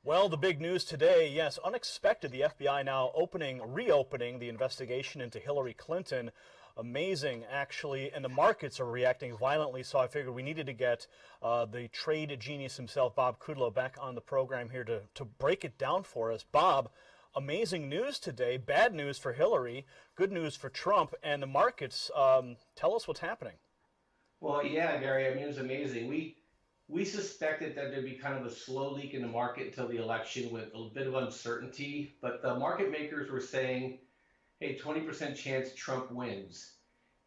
Well, the big news today, yes, unexpected. The FBI now reopening the investigation into Hillary Clinton. Amazing, actually, and the markets are reacting violently. So I figured we needed to get the trade genius himself, Bob Kudlow, back on the program here to break it down for us. Bob, amazing news today. Bad news for Hillary, good news for Trump, and the markets. Tell us what's happening. Well, yeah, Gary. I mean, it was amazing. We suspected that there'd be kind of a slow leak in the market until the election with a bit of uncertainty, but the market makers were saying, "Hey, 20% chance Trump wins."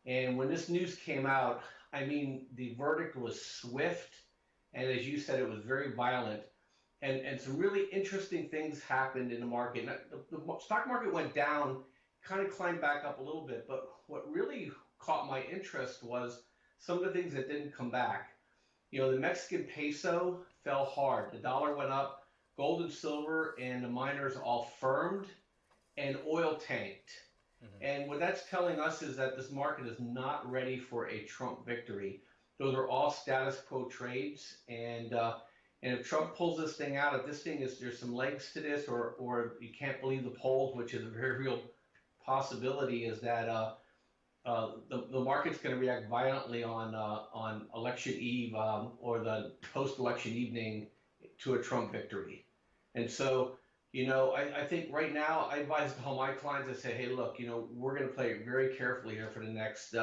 And when this news came out, I mean, the verdict was swift, and as you said, it was very violent. And some really interesting things happened in the market. The stock market went down, kind of climbed back up a little bit, but what really caught my interest was some of the things that didn't come back. You know, the Mexican peso fell hard. The dollar went up, gold and silver and the miners all firmed, and oil tanked. Mm-hmm. And what that's telling us is that this market is not ready for a Trump victory. Those are all status quo trades, and if Trump pulls this thing out, if this thing is there's some legs to this, or you can't believe the polls, which is a very real possibility, is that the market's going to react violently on election eve or the post-election evening to a Trump victory. And so, I think right now I advise all my clients, I say, hey, look, we're going to play it very carefully here for the next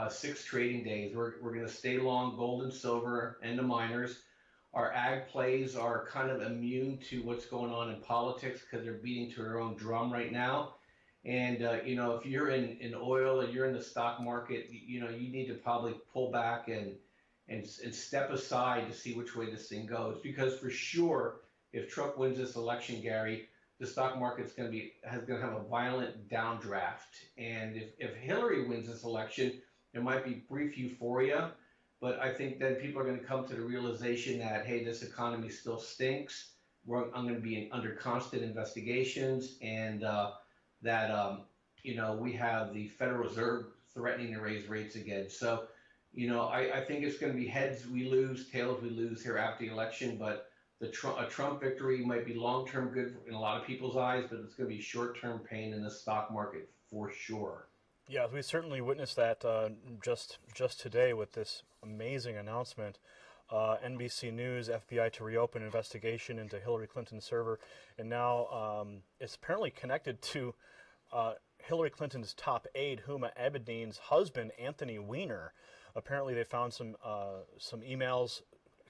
6 trading days. We're going to stay long gold and silver and the miners. Our ag plays are kind of immune to what's going on in politics because they're beating to their own drum right now. And if you're in oil and you're in the stock market, you need to probably pull back and step aside to see which way this thing goes. Because for sure, if Trump wins this election, Gary, the stock market's going to have a violent downdraft. And if Hillary wins this election, there might be brief euphoria, but I think then people are going to come to the realization that, hey, this economy still stinks. I'm going to be under constant investigations, and that we have the Federal Reserve threatening to raise rates again. So, I think it's going to be heads we lose, tails we lose here after the election. But a Trump victory might be long-term good in a lot of people's eyes, but it's going to be short-term pain in the stock market for sure. Yeah, we certainly witnessed that just today with this amazing announcement. NBC News, FBI to reopen investigation into Hillary Clinton's server, and now it's apparently connected to Hillary Clinton's top aide, Huma Abedin's husband, Anthony Weiner. Apparently, they found some emails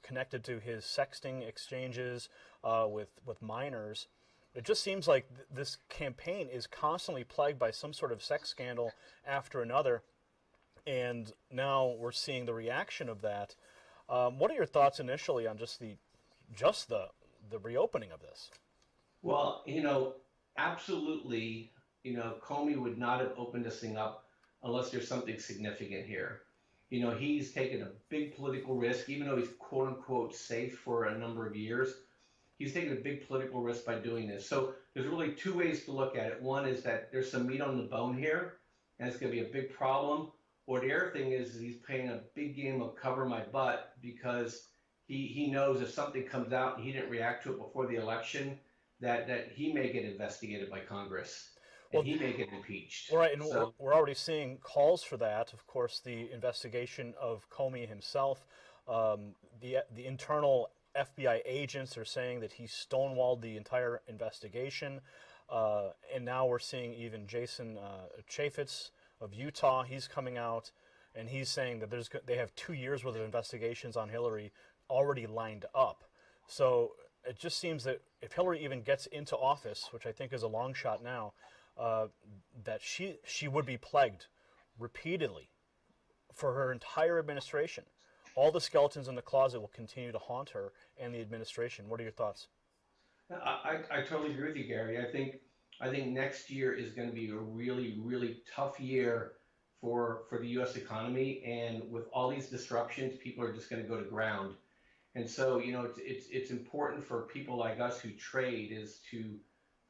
connected to his sexting exchanges with minors. It just seems like this campaign is constantly plagued by some sort of sex scandal after another, and now we're seeing the reaction of that. What are your thoughts initially on just the reopening of this? Well, absolutely, Comey would not have opened this thing up unless there's something significant here. He's taken a big political risk, even though he's quote unquote safe for a number of years. He's taken a big political risk by doing this. So there's really two ways to look at it. One is that there's some meat on the bone here, and it's going to be a big problem. Or the other thing is he's playing a big game of cover my butt because he knows if something comes out and he didn't react to it before the election, that he may get investigated by Congress and Well, he may get impeached. right, and So we're already seeing calls for that. Of course, the investigation of Comey himself, the internal FBI agents are saying that he stonewalled the entire investigation, and now we're seeing even Jason Chaffetz of Utah. He's coming out, and he's saying that they have 2 years worth of investigations on Hillary already lined up. So it just seems that if Hillary even gets into office, which I think is a long shot now, that she would be plagued repeatedly for her entire administration. All the skeletons in the closet will continue to haunt her and the administration. What are your thoughts? I totally agree with you, Gary. I think next year is going to be a really, really tough year for the U.S. economy, and with all these disruptions, people are just going to go to ground. And so, it's important for people like us who trade is to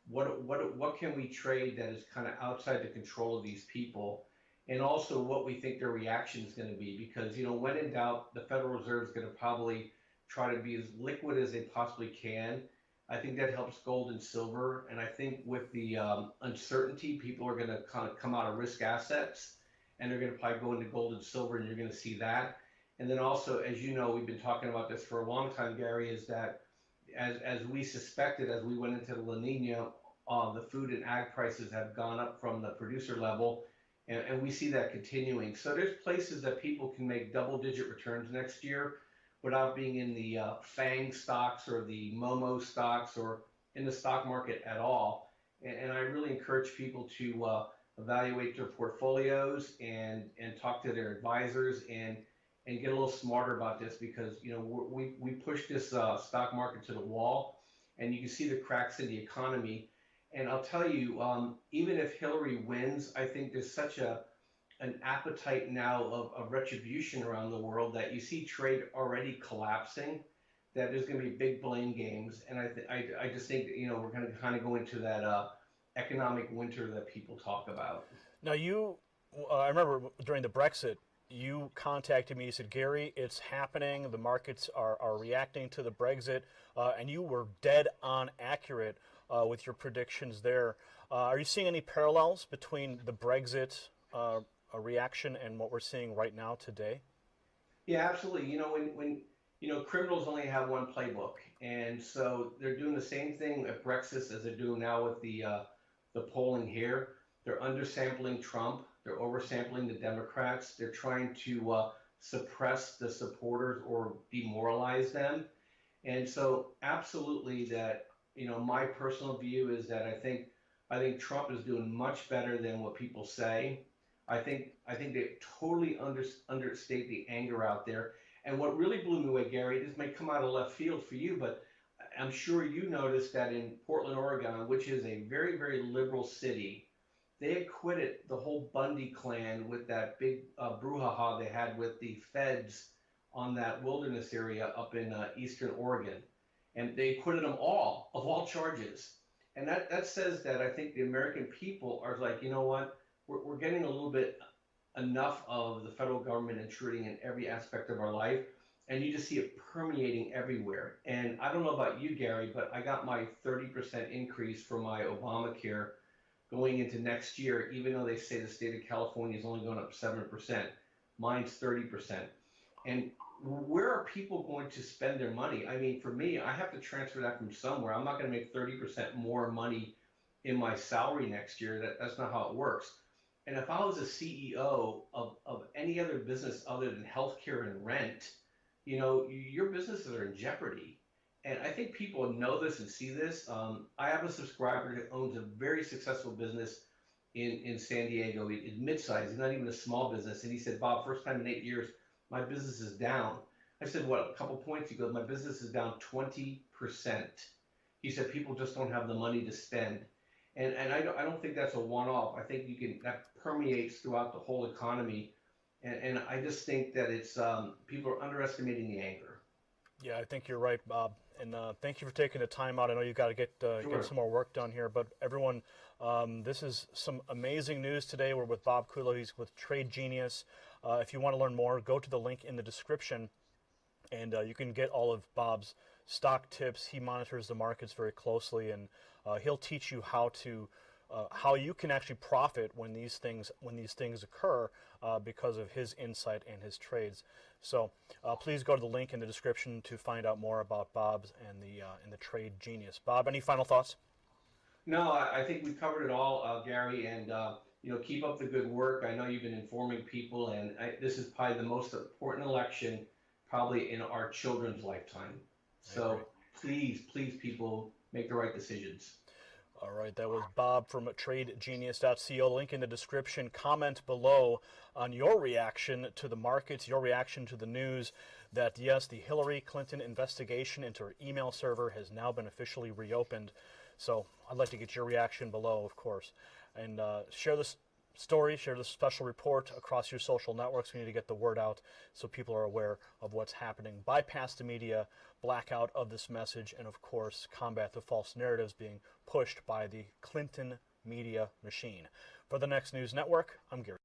what can we trade that is kind of outside the control of these people, and also what we think their reaction is going to be. Because when in doubt, the Federal Reserve is going to probably try to be as liquid as they possibly can, I think that helps gold and silver. And I think with the uncertainty, people are going to kind of come out of risk assets and they're going to probably go into gold and silver, and you're going to see that. And then also, as you know, we've been talking about this for a long time, Gary, is that as we suspected, as we went into the La Nina, the food and ag prices have gone up from the producer level, and we see that continuing. So there's places that people can make double-digit returns next year without being in the FANG stocks or the Momo stocks or in the stock market at all. And I really encourage people to evaluate their portfolios and talk to their advisors and get a little smarter about this, because we push this stock market to the wall, and you can see the cracks in the economy. And I'll tell you, even if Hillary wins, I think there's such an appetite now of retribution around the world that you see trade already collapsing, that there's going to be big blame games. And I just think that, we're going to kind of go into that economic winter that people talk about. Now, I remember during the Brexit, you contacted me. You said, Gary, it's happening. The markets are reacting to the Brexit, and you were dead on accurate with your predictions there. Are you seeing any parallels between the Brexit reaction and what we're seeing right now today? Yeah, absolutely. When criminals only have one playbook, and so they're doing the same thing at Brexit as they're doing now with the polling here. They're undersampling Trump. They're oversampling the Democrats. They're trying to suppress the supporters or demoralize them. And so, absolutely, that my personal view is that I think Trump is doing much better than what people say. I think they totally understate the anger out there. And what really blew me away, Gary, this may come out of left field for you, but I'm sure you noticed that in Portland, Oregon, which is a very, very liberal city, they acquitted the whole Bundy clan with that big brouhaha they had with the feds on that wilderness area up in eastern Oregon. And they acquitted them all of all charges. And that says that I think the American people are like, you know what, we're getting a little bit enough of the federal government intruding in every aspect of our life. And you just see it permeating everywhere. And I don't know about you, Gary, but I got my 30% increase for my Obamacare going into next year, even though they say the state of California is only going up 7%. Mine's 30%. And where are people going to spend their money? I mean, for me, I have to transfer that from somewhere. I'm not going to make 30% more money in my salary next year. That's not how it works. And if I was a CEO of any other business other than healthcare and rent, your businesses are in jeopardy. And I think people know this and see this. I have a subscriber who owns a very successful business in San Diego. It's mid-sized, he's not even a small business. And he said, Bob, first time in 8 years, my business is down. I said, what, a couple points? He goes, my business is down 20%. He said, people just don't have the money to spend. And I don't think that's a one-off. I think that permeates throughout the whole economy. And I just think that it's people are underestimating the anger. Yeah, I think you're right, Bob. And thank you for taking the time out. I know you've got to get some more work done here. But everyone, this is some amazing news today. We're with Bob Kuhlow. He's with Trade Genius. If you want to learn more, go to the link in the description, and you can get all of Bob's stock tips. He monitors the markets very closely, and he'll teach you how you can actually profit when these things occur because of his insight and his trades. So please go to the link in the description to find out more about Bob's and the Trade Genius. Bob, any final thoughts? No, I think we covered it all, Gary, and keep up the good work. I know you've been informing people, and this is probably the most important election probably in our children's lifetime. So please, people, make the right decisions. All right, that was Bob from TradeGenius.co. Link in the description. Comment below on your reaction to the markets, your reaction to the news that, yes, the Hillary Clinton investigation into her email server has now been officially reopened. So I'd like to get your reaction below, of course. And share this story, share this special report across your social networks. We need to get the word out so people are aware of what's happening. Bypass the media, blackout of this message, and of course, combat the false narratives being pushed by the Clinton media machine. For the Next News Network, I'm Gary.